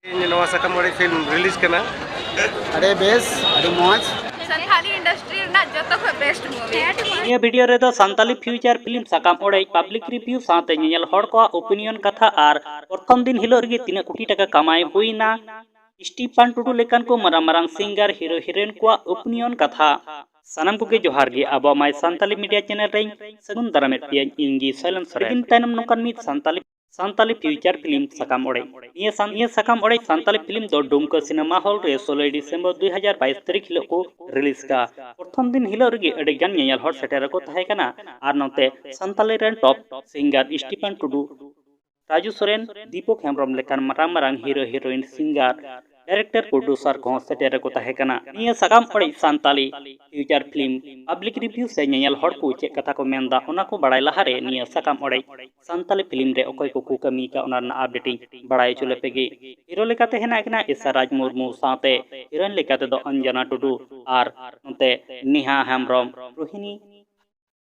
नवा साकाम ओड़े film release करना अरे बेस अरे मौज संथाली इंडस्ट्री ना जतो को बेस्ट मूवी ये वीडियो रे दो संताली फ्यूचर फिल्म साकाम ओड़े पब्लिक रिव्यू साथे नेल हड़ को ओपिनियन कथा आर प्रथम दिन हिलो रे तीना कोटी टाका कमाई हुईना स्टीफन टुडू लेकान को Marang Marang singer hero heroine को ओपिनियन कथा सानम को के जोहार गे अब माय संताली मीडिया चैनल रे सगुन दारामेत पिया इंगी साइलेंस सरेन तायनम नोकान मित संताली फ्यूचर फिल्म साकाम ओड़े ये साकाम ओड़े संताली फिल्म दो डुमका सिनेमा हॉल रे 16 डिसेंबर 2022 तारीख हिलो को रिलीज का प्रथम दिन हिलो रे अडे गान नेल हर सेटर को तहे कना आर नोते संताली रेन top singer Stephen Tudu Raju Soren Deepak Hembrom लेकान मारांग मारांग hero heroine singer director producer को सेटर को तहे कना निया साकाम ओड़े Santali future film public review से नेल हड़ को चे कथा को मेनदा ओना को बड़ाई लहारे निया साकाम ओड़े संताली फिल्म रे ओकोय को कमी का ओना अपडेटिंग बड़ाई चले पेगे हीरो लेकाते हेना एकना इसराज मुर्मू साथे हीरोइन लेकाते दो अंजना टुडू आर नते नेहा हेम्ब्रम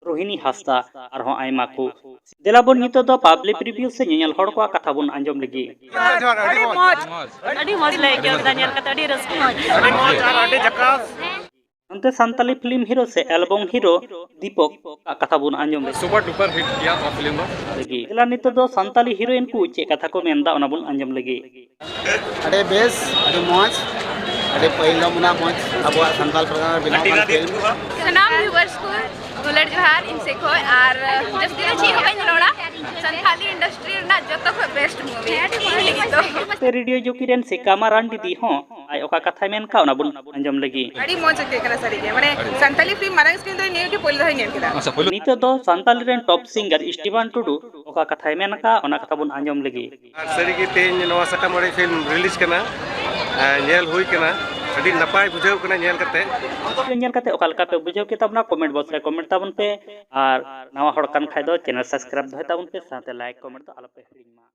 रोहिणी हास्ता आरहों आयमा को देलाबोन नितो दो पब्लिक रिव्यू से नेल हड़ को कथा बोन अंजम लगी अड़ी मौज लाइक दानियल का अड़ी रस अंते संताली फिल्म हीरो से एल्बम हीरो दीपक का कथा bone Anjum super duper hit किया था फिल्म लगी देला नितो दो संताली हीरोइन को चे कथा को मेनदा ओना बोन अंजम लगी अरे बेस अरे मौज अरे पहिलो मुना मौज अब संताल प्रधान बिना फिल्म सनाम व्यूअर्स को दुलड़ जोहार इनसे को और जब दिन छी हो गई लोड़ा संथाली इंडस्ट्री ना जतो को बेस्ट मूवी ते रेडियो जोकीरेन से कामारान दीदी हो आय ओका कथा मेन का ओना बोन अंजम लगी अड़ी मौज के कना सरी के माने संथाली फिल्म मारंग स्क्रीन तो न्यू के पोल दो नेल केदा नितो दो संताली रेन टॉप सिंगर स्टीफन टुडू ओका कथा मेन का ओना कथा बोन अंजम लगी सरी के तेज नवा साकाम ओड़े फिल्म रिलीज करना नेल हुई करना अभी नपाय बुझाव करना नेल कते ओका लका पे बुझाव के तबना कमेंट बॉक्स रे कमेंट ताबन पे और नवा हड़ कान खाय दो चैनल सब्सक्राइब दो ताबन पे साथे लाइक कमेंट तो आलो पे हिरिंग मा।